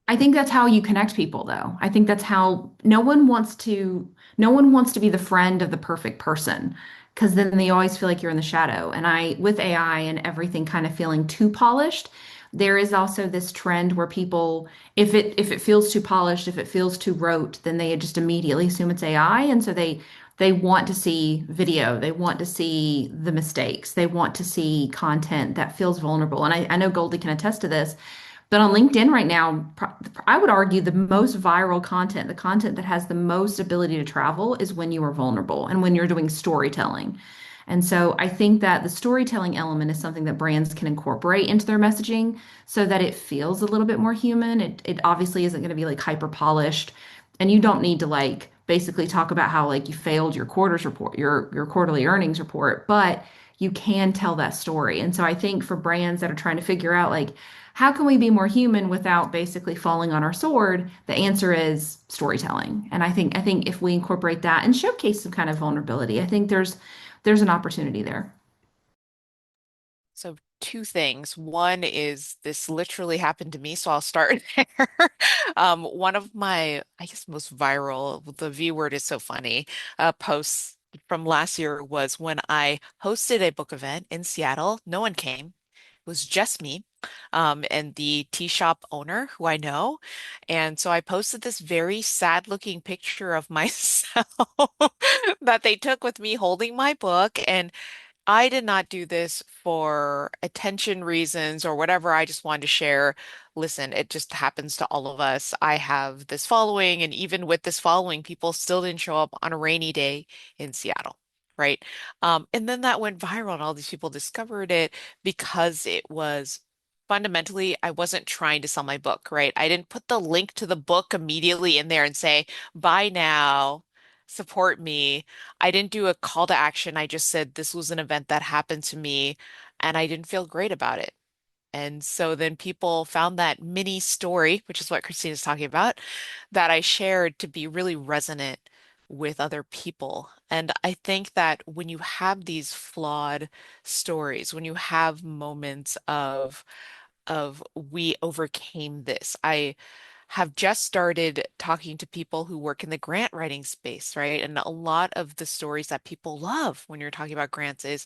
I think that's how you connect people, though. I think that's how no one wants to be the friend of the perfect person because then they always feel like you're in the shadow. And with AI and everything kind of feeling too polished, there is also this trend where people, if it feels too polished, if it feels too rote, then they just immediately assume it's AI. And so they want to see video, they want to see the mistakes, they want to see content that feels vulnerable. And I know Goldie can attest to this. But on LinkedIn right now, I would argue the most viral content, the content that has the most ability to travel, is when you are vulnerable and when you're doing storytelling. And so I think that the storytelling element is something that brands can incorporate into their messaging so that it feels a little bit more human. It obviously isn't going to be like hyper polished, and you don't need to like basically talk about how like you failed your quarters report, your quarterly earnings report, but you can tell that story. And so I think for brands that are trying to figure out like how can we be more human without basically falling on our sword? The answer is storytelling. And I think if we incorporate that and showcase some kind of vulnerability, I think there's an opportunity there. So two things. One is this literally happened to me, so I'll start there. One of my, I guess, most viral, the V word is so funny, posts from last year was when I hosted a book event in Seattle. No one came. It was just me, and the tea shop owner who I know. And so I posted this very sad looking picture of myself that they took with me holding my book. And I did not do this for attention reasons or whatever. I just wanted to share. Listen, it just happens to all of us. I have this following, and even with this following, people still didn't show up on a rainy day in Seattle, right? And then that went viral, and all these people discovered it because it was fundamentally, I wasn't trying to sell my book, right? I didn't put the link to the book immediately in there and say, buy now, support me. I didn't do a call to action. I just said this was an event that happened to me and I didn't feel great about it. And so then people found that mini story, which is what Christina's talking about, that I shared to be really resonant with other people. And I think that when you have these flawed stories, when you have moments of we overcame this. I have just started talking to people who work in the grant writing space, right? And a lot of the stories that people love when you're talking about grants is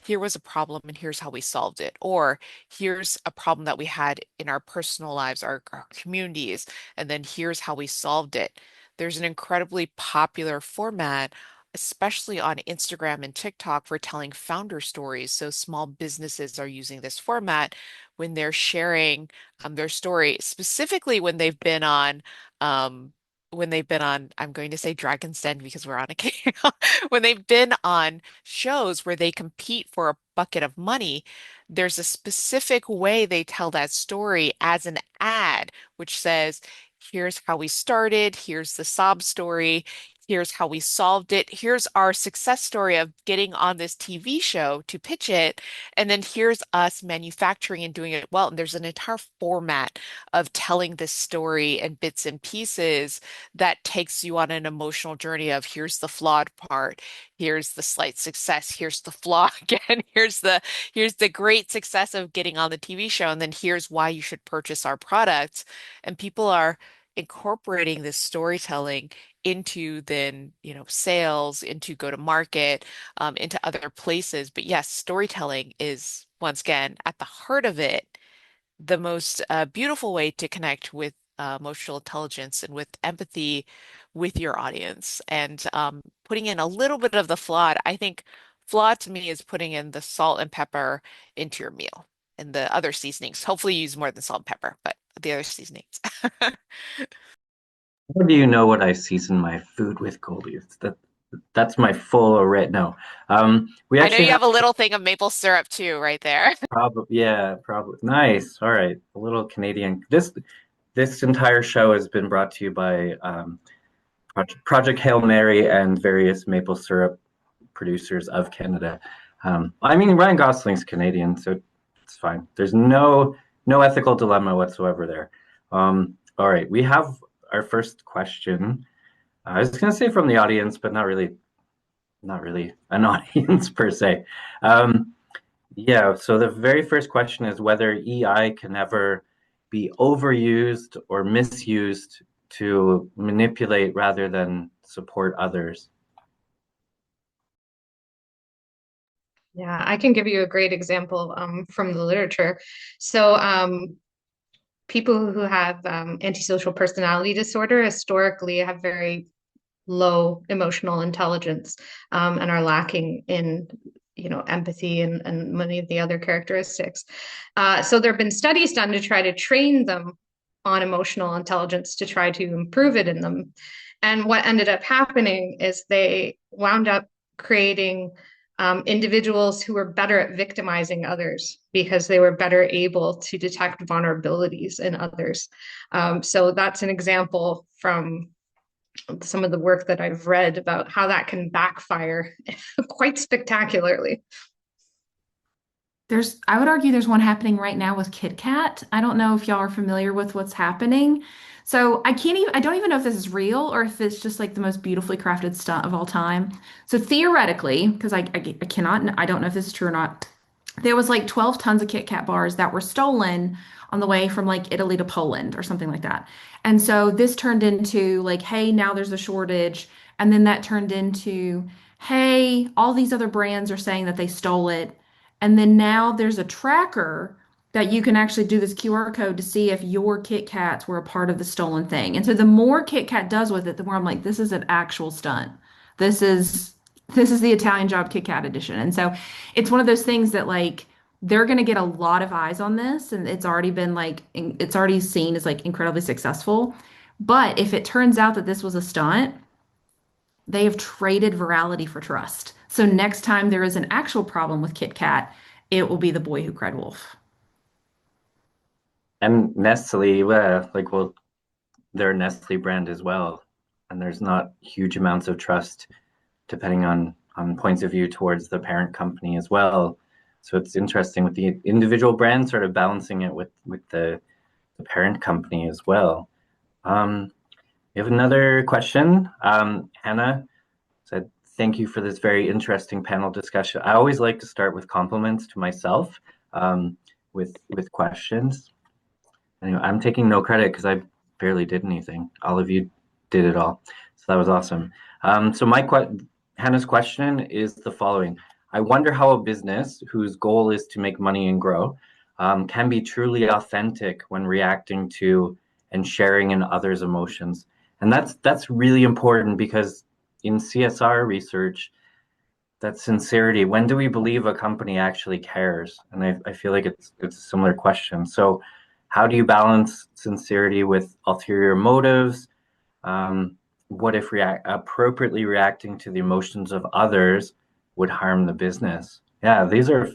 here was a problem and here's how we solved it. Or here's a problem that we had in our personal lives, our communities, and then here's how we solved it. There's an incredibly popular format, especially on Instagram and TikTok, for telling founder stories. So small businesses are using this format when they're sharing their story, specifically when they've been on, I'm going to say Dragon's Den because we're on a when they've been on shows where they compete for a bucket of money, there's a specific way they tell that story as an ad, which says, here's how we started, here's the sob story, here's how we solved it, here's our success story of getting on this TV show to pitch it, and then here's us manufacturing and doing it well. And there's an entire format of telling this story in bits and pieces that takes you on an emotional journey of here's the flawed part, here's the slight success, here's the flaw again, here's the great success of getting on the TV show, and then here's why you should purchase our products. And people are incorporating this storytelling into then, sales, into go to market, into other places. But yes, storytelling is once again at the heart of it the most beautiful way to connect with emotional intelligence and with empathy with your audience. And putting in a little bit of the flawed, I think flawed to me is putting in the salt and pepper into your meal and the other seasonings. Hopefully, you use more than salt and pepper, but the other seasonings. How do you know what I season my food with, Goldie? That's my full red. No, we I know actually you have have a little thing of maple syrup too, right there. probably yeah, probably nice. All right, a little Canadian. This entire show has been brought to you by Project Hail Mary and various maple syrup producers of Canada. I mean, Ryan Gosling's Canadian, so it's fine. There's no ethical dilemma whatsoever there. All right, we have our first question. I was going to say from the audience, but not really an audience per se. Yeah, so the very first question is whether EI can ever be overused or misused to manipulate rather than support others. Yeah, I can give you a great example from the literature. So, people who have antisocial personality disorder historically have very low emotional intelligence and are lacking in empathy and many of the other characteristics. So there have been studies done to try to train them on emotional intelligence to try to improve it in them. And what ended up happening is they wound up creating individuals who were better at victimizing others because they were better able to detect vulnerabilities in others. So that's an example from some of the work that I've read about how that can backfire quite spectacularly. I would argue there's one happening right now with KitKat. I don't know if y'all are familiar with what's happening. So I don't even know if this is real or if it's just like the most beautifully crafted stunt of all time. So theoretically, because I cannot, I don't know if this is true or not, there was like 12 tons of Kit Kat bars that were stolen on the way from like Italy to Poland or something like that. And so this turned into like, hey, now there's a shortage. And then that turned into, hey, all these other brands are saying that they stole it. And then now there's a tracker that you can actually do this QR code to see if your Kit Kats were a part of the stolen thing. And so the more Kit Kat does with it, the more I'm like, this is an actual stunt. This is this is the Italian Job Kit Kat edition. And so it's one of those things that like they're going to get a lot of eyes on this and it's already been like it's already seen as like incredibly successful. But if it turns out that this was a stunt, they have traded virality for trust. So next time there is an actual problem with Kit Kat, it will be the boy who cried wolf. And Nestle, like, well, they're a Nestle brand as well, and there's not huge amounts of trust depending on points of view towards the parent company as well. So it's interesting with the individual brand sort of balancing it with the parent company as well. Um, we have another question. Hannah said, "Thank you for this very interesting panel discussion. I always like to start with compliments to myself with questions. Anyway, I'm taking no credit because I barely did anything. All of you did it all. So that was awesome. So Hannah's question is the following. I wonder how a business whose goal is to make money and grow can be truly authentic when reacting to and sharing in others' emotions. And that's really important because in CSR research, that sincerity, when do we believe a company actually cares? And I feel like it's a similar question. So how do you balance sincerity with ulterior motives? What if appropriately reacting to the emotions of others would harm the business? Yeah, these are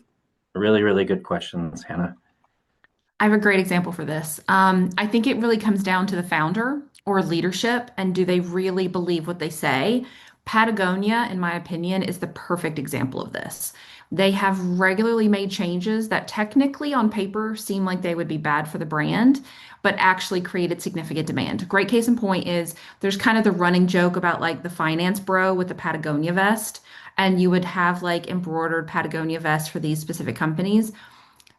really, really good questions, Hannah. I have a great example for this. I think it really comes down to the founder or leadership and do they really believe what they say? Patagonia, in my opinion, is the perfect example of this. They have regularly made changes that technically on paper seem like they would be bad for the brand, but actually created significant demand. Great case in point is there's kind of the running joke about like the finance bro with the Patagonia vest, and you would have like embroidered Patagonia vests for these specific companies.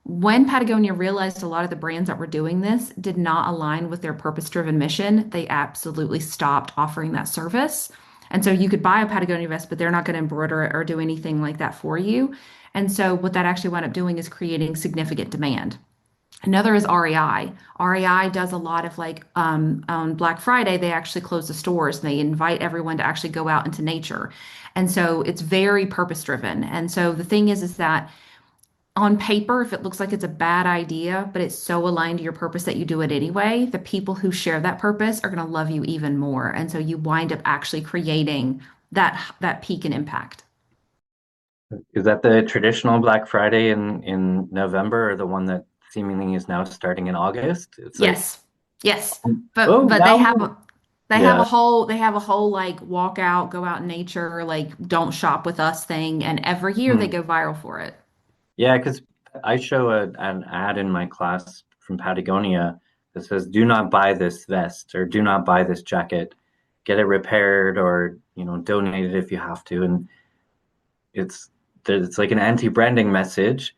When Patagonia realized a lot of the brands that were doing this did not align with their purpose-driven mission, they absolutely stopped offering that service. And so you could buy a Patagonia vest, but they're not going to embroider it or do anything like that for you. And so what that actually wound up doing is creating significant demand. Another is REI. REI does a lot of like on Black Friday, they actually close the stores and they invite everyone to actually go out into nature. And so it's very purpose driven. And so the thing is that on paper, if it looks like it's a bad idea, but it's so aligned to your purpose that you do it anyway, the people who share that purpose are going to love you even more. And so you wind up actually creating that peak in impact. Is that the traditional Black Friday in November or the one that seemingly is now starting in August? It's like, Yes. Yes. oh, But now, yeah. they have a whole like walk out, go out in nature, like don't shop with us thing. And every year they Hmm. go viral for it. Yeah, because I show an ad in my class from Patagonia that says, "Do not buy this vest" or "Do not buy this jacket. Get it repaired or donate it if you have to." And it's it's like an anti-branding message.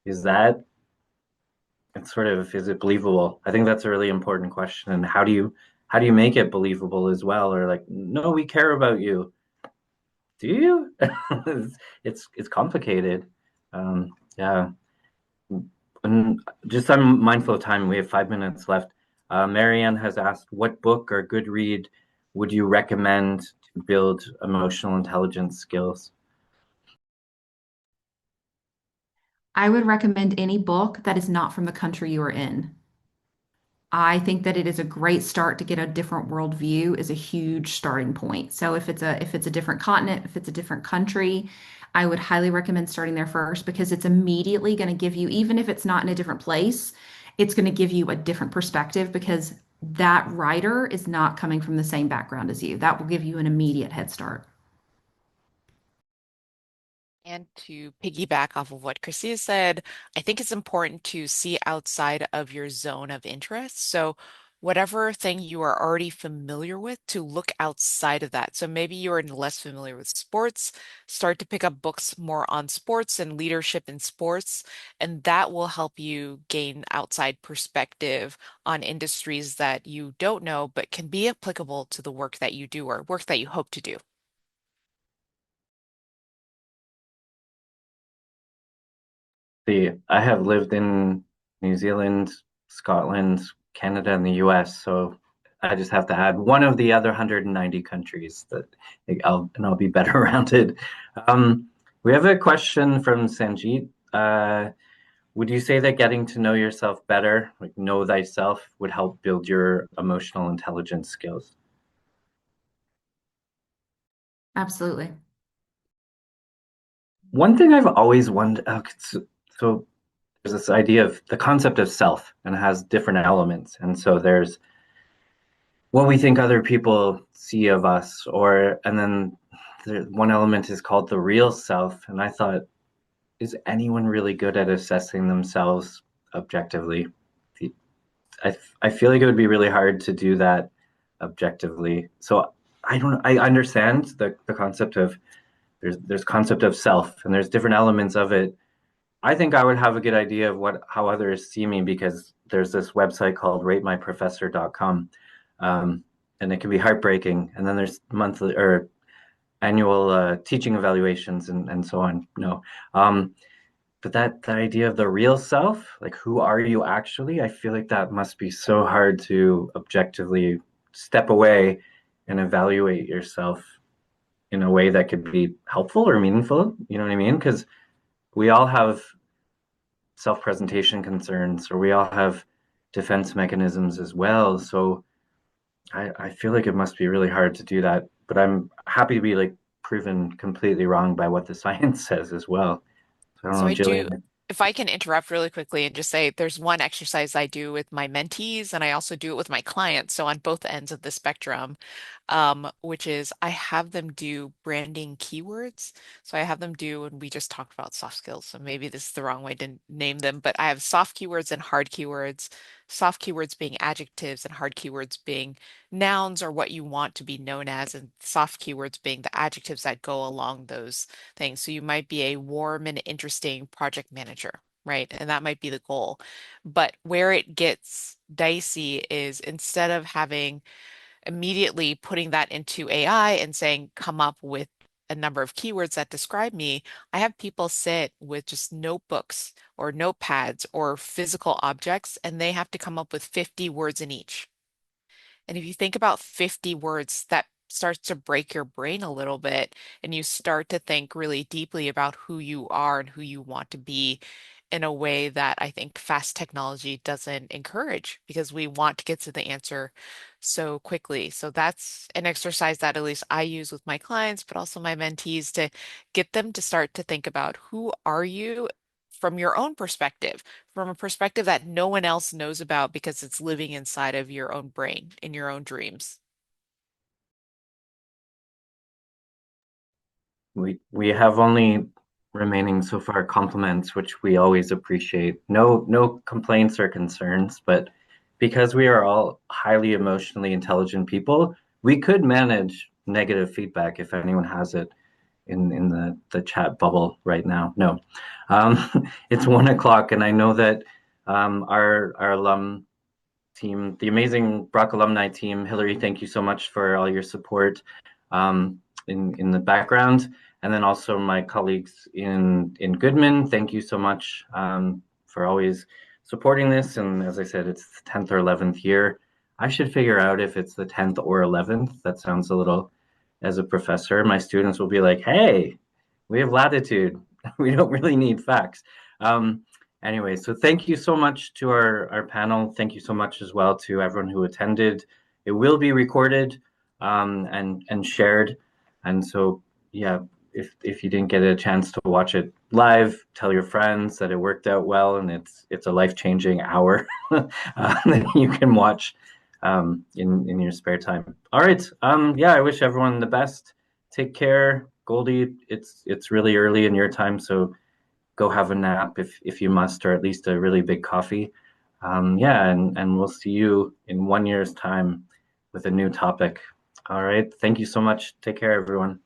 Is that it's sort of is it believable? I think that's a really important question. And how do you make it believable as well? Or like, no, we care about you. Do you? It's complicated. Yeah. And just I'm mindful of time. We have 5 minutes left. Marianne has asked, what book or good read would you recommend to build emotional intelligence skills? I would recommend any book that is not from the country you are in. I think that it is a great start to get a different worldview is a huge starting point. So if it's a different continent, if it's a different country, I would highly recommend starting there first because it's immediately going to give you, even if it's not in a different place, it's going to give you a different perspective because that writer is not coming from the same background as you. That will give you an immediate head start. And to piggyback off of what Christina said, I think it's important to see outside of your zone of interest. So whatever thing you are already familiar with to look outside of that. So maybe you're less familiar with sports, start to pick up books more on sports and leadership in sports, and that will help you gain outside perspective on industries that you don't know, but can be applicable to the work that you do or work that you hope to do. I have lived in New Zealand, Scotland, Canada, and the US, so I just have to add one of the other 190 countries that I'll be better rounded. Um, we have a question from Sanjeet. Would you say that getting to know yourself better, like know thyself, would help build your emotional intelligence skills? Absolutely. One thing I've always wondered, so there's this idea of the concept of self, and it has different elements. And so there's what we think other people see of us, and then one element is called the real self. And I thought, is anyone really good at assessing themselves objectively? I feel like it would be really hard to do that objectively. So I don't, I understand the concept of there's concept of self, and there's different elements of it. I think I would have a good idea of how others see me, because there's this website called ratemyprofessor.com, and it can be heartbreaking. And then there's monthly or annual teaching evaluations and so on. No, but that idea of the real self, like who are you actually? I feel like that must be so hard to objectively step away and evaluate yourself in a way that could be helpful or meaningful. You know what I mean? Because we all have self-presentation concerns, or we all have defense mechanisms as well. So I feel like it must be really hard to do that, but I'm happy to be like proven completely wrong by what the science says as well. So I don't So know, I do, Gillian. if I can interrupt really quickly and just say there's one exercise I do with my mentees and I also do it with my clients. So on both ends of the spectrum, which is I have them do branding keywords. So I have them do, and we just talked about soft skills. So maybe this is the wrong way to name them, but I have soft keywords and hard keywords. Soft keywords being adjectives and hard keywords being nouns or what you want to be known as, and soft keywords being the adjectives that go along those things. So you might be a warm and interesting project manager, right? And that might be the goal. But where it gets dicey is instead of having immediately putting that into AI and saying, come up with a number of keywords that describe me, I have people sit with just notebooks or notepads or physical objects, and they have to come up with 50 words in each. And if you think about 50 words, that starts to break your brain a little bit, and you start to think really deeply about who you are and who you want to be in a way that I think fast technology doesn't encourage because we want to get to the answer so quickly. So that's an exercise that at least I use with my clients, but also my mentees to get them to start to think about who are you from your own perspective, from a perspective that no one else knows about because it's living inside of your own brain, in your own dreams. We have only remaining so far compliments, which we always appreciate. No complaints or concerns, but because we are all highly emotionally intelligent people, we could manage negative feedback if anyone has it in the chat bubble right now. No, um, it's 1 o'clock, and I know that our alum team, the amazing Brock alumni team. Hillary, thank you so much for all your support in the background, and then also my colleagues in Goodman. Thank you so much for always supporting this. And as I said, it's the 10th or 11th year. I should figure out if it's the 10th or 11th. That sounds a little, as a professor, my students will be like, "Hey, we have latitude. We don't really need facts." Um, Anyway, so thank you so much to our panel. Thank you so much as well to everyone who attended. It will be recorded and shared. And so, yeah, if you didn't get a chance to watch it live, tell your friends that it worked out well, and it's a life-changing hour that you can watch in your spare time. All right, yeah, I wish everyone the best. Take care, Goldie. It's really early in your time, so go have a nap if you must, or at least a really big coffee. Yeah, and we'll see you in 1 year's time with a new topic. All right. Thank you so much. Take care, everyone.